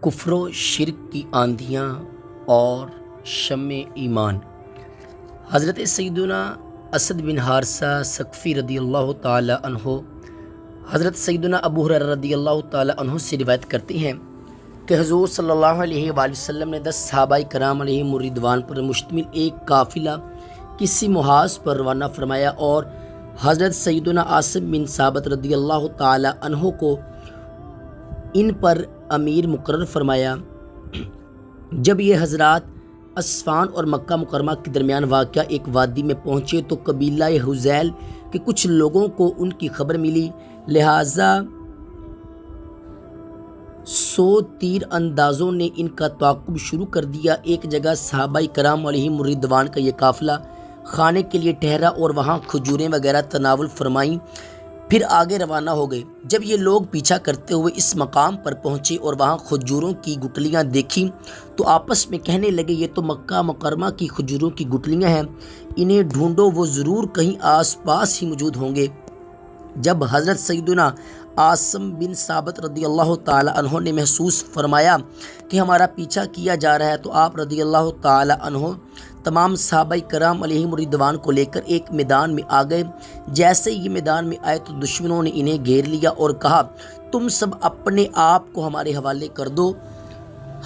کفر و شرک کی آندھیاں اور شمع ایمان۔ حضرت سیدنا اسد بن حارثہ ثقفی رضی اللہ تعالی عنہ حضرت سیدنا ابو ہریرہ رضی اللہ تعالی عنہ سے روایت کرتے ہیں کہ حضور صلی اللہ علیہ وآلہ وسلم نے 10 صحابہ کرام علیہم الرضوان پر مشتمل ایک قافلہ کسی محاذ پر روانہ فرمایا اور حضرت سیدنا عاصم بن ثابت رضی اللہ تعالی عنہ کو ان پر امیر مقرر فرمایا۔ جب یہ حضرات اصفہان اور مکہ مکرمہ کے درمیان واقع ایک وادی میں پہنچے تو قبیلہ حذیل کے کچھ لوگوں کو ان کی خبر ملی، لہٰذا 100 تیر اندازوں نے ان کا تعاقب شروع کر دیا۔ ایک جگہ صحابہ کرام علیہم الرضوان کا یہ قافلہ کھانے کے لیے ٹھہرا اور وہاں کھجوریں وغیرہ تناول فرمائیں، پھر آگے روانہ ہو گئے۔ جب یہ لوگ پیچھا کرتے ہوئے اس مقام پر پہنچے اور وہاں کھجوروں کی گٹلیاں دیکھیں تو آپس میں کہنے لگے، یہ تو مکہ مکرمہ کی کھجوروں کی گٹلیاں ہیں، انہیں ڈھونڈو، وہ ضرور کہیں آس پاس ہی موجود ہوں گے۔ جب حضرت سیدنا عاصم بن ثابت رضی اللہ تعالی عنہ نے محسوس فرمایا کہ ہمارا پیچھا کیا جا رہا ہے تو آپ رضی اللہ تعالی عنہ تمام صحابہ کرام علیہم الرضوان کو لے کر ایک میدان میں آ گئے۔ جیسے یہ میدان میں آئے تو دشمنوں نے انہیں گھیر لیا اور کہا، تم سب اپنے آپ کو ہمارے حوالے کر دو،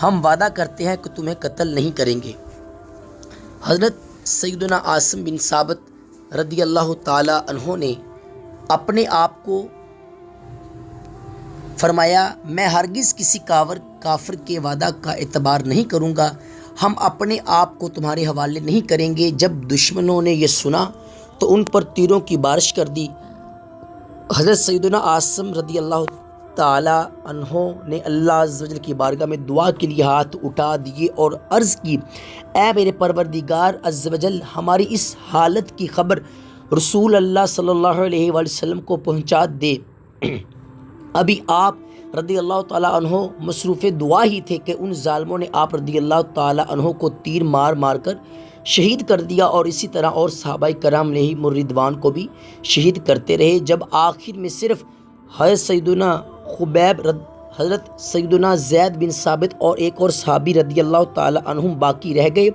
ہم وعدہ کرتے ہیں کہ تمہیں قتل نہیں کریں گے۔ حضرت سیدنا عاصم بن ثابت رضی اللہ تعالی عنہ نے اپنے آپ کو فرمایا، میں ہرگز کسی کافر کے وعدہ کا اعتبار نہیں کروں گا، ہم اپنے آپ کو تمہارے حوالے نہیں کریں گے۔ جب دشمنوں نے یہ سنا تو ان پر تیروں کی بارش کر دی۔ حضرت سیدنا عاصم رضی اللہ تعالی عنہ نے اللہ عز و جل کی بارگاہ میں دعا کے لیے ہاتھ اٹھا دیے اور عرض کی، اے میرے پروردگار عز و جل، ہماری اس حالت کی خبر رسول اللہ صلی اللہ علیہ وآلہ وسلم کو پہنچا دے۔ ابھی آپ رضی اللہ تعالیٰ عنہ مصروف دعا ہی تھے کہ ان ظالموں نے آپ رضی اللہ تعالیٰ عنہ کو تیر مار مار کر شہید کر دیا اور اسی طرح اور صحابہ کرام علیہم الرضوان کو بھی شہید کرتے رہے۔ جب آخر میں صرف حضرت سیدنا خبیب، حضرت سیدنا زید بن ثابت اور ایک اور صحابی رضی اللہ تعالیٰ عنہم باقی رہ گئے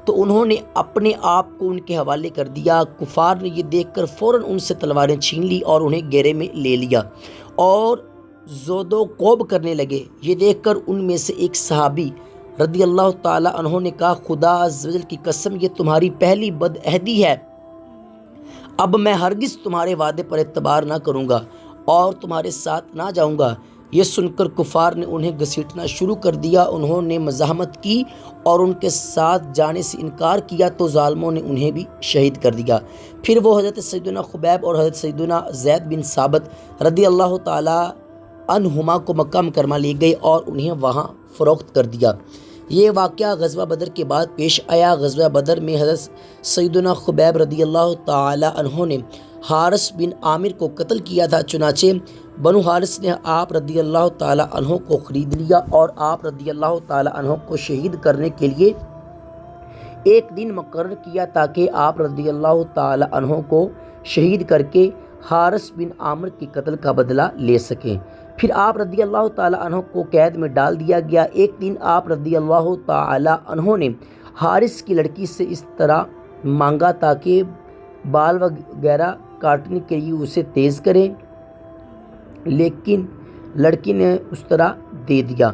تو انہوں نے اپنے آپ کو ان کے حوالے کر دیا۔ کفار نے یہ دیکھ کر فوراً ان سے تلواریں چھین لی اور انہیں گھیرے میں لے لیا اور زود و کوب کرنے لگے۔ یہ دیکھ کر ان میں سے ایک صحابی رضی اللہ تعالی عنہ نے کہا، خدا عز و جل کی قسم، یہ تمہاری پہلی بدعہدی ہے، اب میں ہرگز تمہارے وعدے پر اعتبار نہ کروں گا اور تمہارے ساتھ نہ جاؤں گا۔ یہ سن کر کفار نے انہیں گھسیٹنا شروع کر دیا، انہوں نے مزاحمت کی اور ان کے ساتھ جانے سے انکار کیا تو ظالموں نے انہیں بھی شہید کر دیا۔ پھر وہ حضرت سیدنا خبیب اور حضرت سیدنا زید بن ثابت رضی اللہ تعالی عنہما کو مکہ مکرمہ لے گئے اور انہیں وہاں فروخت کر دیا۔ یہ واقعہ غزوہ بدر کے بعد پیش آیا۔ غزوہ بدر میں حضرت سیدنا خبیب رضی اللہ تعالی عنہ نے حارث بن عامر کو قتل کیا تھا، چنانچہ بنو حارث نے آپ رضی اللہ تعالی عنہ کو خرید لیا اور آپ رضی اللہ تعالی عنہ کو شہید کرنے کے لیے ایک دن مقرر کیا تاکہ آپ رضی اللہ تعالی عنہ کو شہید کر کے حارث بن عامر کے قتل کا بدلہ لے سکیں۔ پھر آپ رضی اللہ تعالی عنہ کو قید میں ڈال دیا گیا۔ ایک دن آپ رضی اللہ تعالی عنہ نے حارث کی لڑکی سے اس طرح مانگا تاکہ بال وغیرہ کاٹنے کے لیے اسے تیز کریں، لیکن لڑکی نے اس طرح دے دیا۔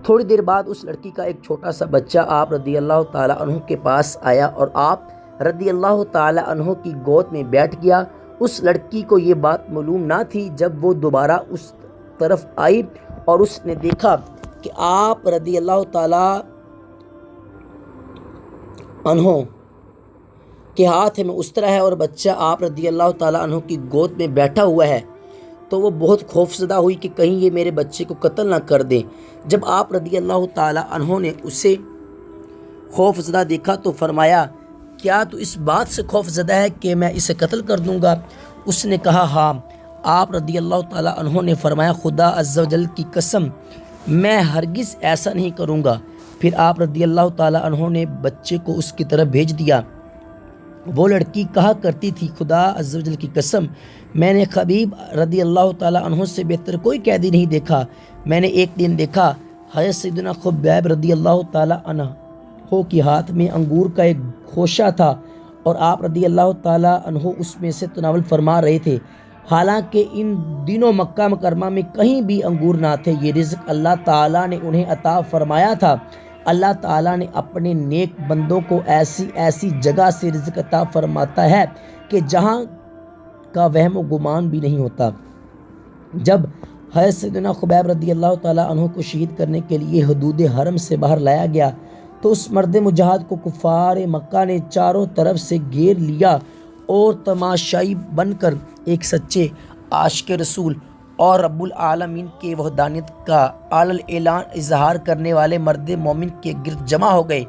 تھوڑی دیر بعد اس لڑکی کا ایک چھوٹا سا بچہ آپ رضی اللہ تعالی عنہ کے پاس آیا اور آپ رضی اللہ تعالی عنہ کی گود میں بیٹھ گیا۔ اس لڑکی کو یہ بات معلوم نہ تھی۔ جب وہ دوبارہ اس طرف آئی اور اس نے دیکھا کہ آپ رضی اللہ تعالی عنہ کے ہاتھ میں استرا ہے اور بچہ آپ رضی اللہ تعالی عنہ کی گود میں بیٹھا ہوا ہے تو وہ بہت خوفزدہ ہوئی کہ کہیں یہ میرے بچے کو قتل نہ کر دیں۔ جب آپ رضی اللہ تعالی عنہ نے اسے خوفزدہ دیکھا تو فرمایا، کیا تو اس بات سے خوف زدہ ہے کہ میں اسے قتل کر دوں گا؟ اس نے کہا، ہاں۔ آپ رضی اللہ تعالی عنہ نے فرمایا، خدا عز و جل کی قسم، میں ہرگز ایسا نہیں کروں گا۔ پھر آپ رضی اللہ تعالی عنہ نے بچے کو اس کی طرف بھیج دیا۔ وہ لڑکی کہا کرتی تھی، خدا عز و جل کی قسم، میں نے خبیب رضی اللہ تعالی عنہ سے بہتر کوئی قیدی نہیں دیکھا۔ میں نے ایک دن دیکھا حضرت سیدنا خبیب رضی اللہ تعالیٰ عنہ کے ہاتھ میں انگور کا ایک خوشہ تھا اور آپ رضی اللہ تعالیٰ عنہ اس میں سے تناول فرما رہے تھے، حالانکہ ان دنوں مکہ مکرمہ میں کہیں بھی انگور نہ تھے۔ یہ رزق اللہ تعالیٰ نے انہیں عطا فرمایا تھا۔ اللہ تعالیٰ نے اپنے نیک بندوں کو ایسی جگہ سے رزق عطا فرماتا ہے کہ جہاں کا وہم و گمان بھی نہیں ہوتا۔ جب حضرت سیدنا خبیب رضی اللہ تعالیٰ عنہ کو شہید کرنے کے لیے حدود حرم سے باہر لایا گیا تو اس مرد مجاہد کو کفار مکہ نے چاروں طرف سے گھیر لیا اور تماشائی بن کر ایک سچے عاشق رسول اور رب العالمین کے وحدانیت کا اعلی اعلان اظہار کرنے والے مرد مومن کے گرد جمع ہو گئے۔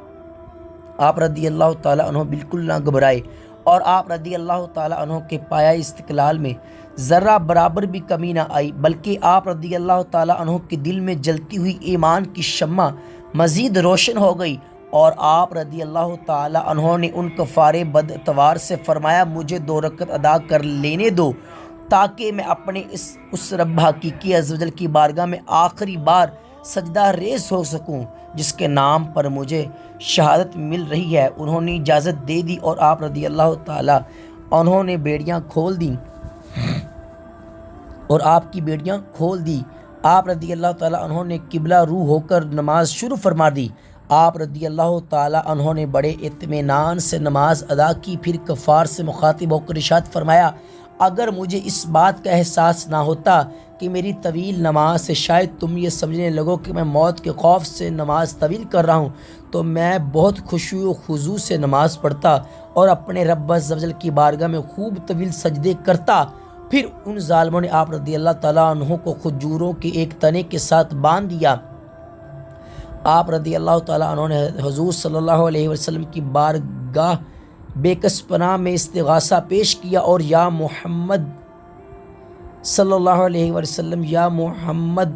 آپ رضی اللہ تعالیٰ عنہ بالکل نہ گھبرائے اور آپ رضی اللہ تعالیٰ عنہ کے پایا استقلال میں ذرہ برابر بھی کمی نہ آئی، بلکہ آپ رضی اللہ تعالیٰ عنہ کے دل میں جلتی ہوئی ایمان کی شمع مزید روشن ہو گئی اور آپ رضی اللہ تعالیٰ عنہ نے ان کفار بد اعتبار سے فرمایا، مجھے 2 رکعت ادا کر لینے دو تاکہ میں اپنے اس رب حقیقی عز و جل کی بارگاہ میں آخری بار سجدہ ریز ہو سکوں جس کے نام پر مجھے شہادت مل رہی ہے۔ انہوں نے اجازت دے دی اور آپ رضی اللہ تعالیٰ عنہ نے بیڑیاں کھول دیں اور آپ کی بیڑیاں کھول دی۔ آپ رضی اللہ تعالیٰ عنہ نے قبلہ رو ہو کر نماز شروع فرما دی۔ آپ رضی اللہ تعالیٰ عنہ نے بڑے اطمینان سے نماز ادا کی، پھر کفار سے مخاطب ہو کر ارشاد فرمایا، اگر مجھے اس بات کا احساس نہ ہوتا کہ میری طویل نماز سے شاید تم یہ سمجھنے لگو کہ میں موت کے خوف سے نماز طویل کر رہا ہوں تو میں بہت خشوع و خضوع سے نماز پڑھتا اور اپنے رب عز و جل کی بارگاہ میں خوب طویل سجدے کرتا۔ پھر ان ظالموں نے آپ رضی اللہ تعالیٰ عنہ کو کھجوروں کے ایک تنے کے ساتھ باندھ دیا۔ آپ رضی اللہ تعالیٰ عنہ نے حضور صلی اللہ علیہ وسلم کی بارگاہ بے کس پناہ میں استغاثہ پیش کیا اور یا محمد صلی اللہ علیہ وسلم، یا محمد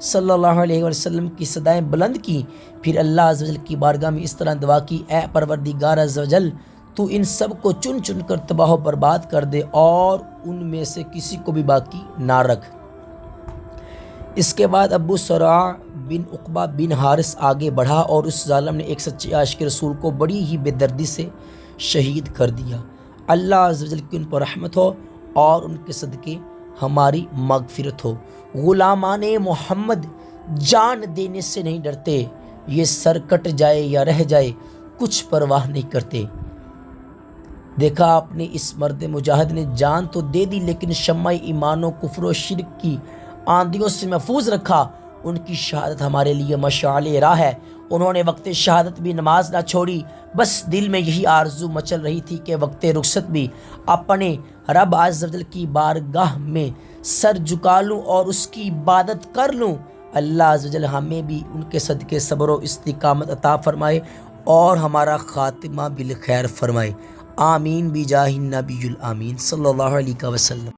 صلی اللہ علیہ وسلم کی صدائیں بلند کی۔ پھر اللہ عز و جل کی بارگاہ میں اس طرح دعا کی، اے پروردگار عز و جل، تو ان سب کو چن چن کر تباہ و برباد کر دے اور ان میں سے کسی کو بھی باقی نہ رکھ۔ اس کے بعد ابو سرع بن عقبہ بن حارث آگے بڑھا اور اس ظالم نے ایک سچے عاشق رسول کو بڑی ہی بے دردی سے شہید کر دیا۔ اللہ عز و جل کی ان پر رحمت ہو اور ان کے صدقے ہماری مغفرت ہو۔ غلامان محمد جان دینے سے نہیں ڈرتے، یہ سر کٹ جائے یا رہ جائے کچھ پرواہ نہیں کرتے۔ دیکھا آپ نے، اس مرد مجاہد نے جان تو دے دی لیکن شمع ایمان و کفر و شرک کی آندھیوں سے محفوظ رکھا۔ ان کی شہادت ہمارے لیے مشعل راہ ہے۔ انہوں نے وقت شہادت بھی نماز نہ چھوڑی، بس دل میں یہی آرزو مچل رہی تھی کہ وقت رخصت بھی اپنے رب عز و جل کی بارگاہ میں سر جھکا لوں اور اس کی عبادت کر لوں۔ اللہ عز و جل ہمیں بھی ان کے صدقے صبر و استقامت عطا فرمائے اور ہمارا خاتمہ بالخیر فرمائے۔ آمین بجاہ النبی الامین صلی اللہ علیہ وسلم۔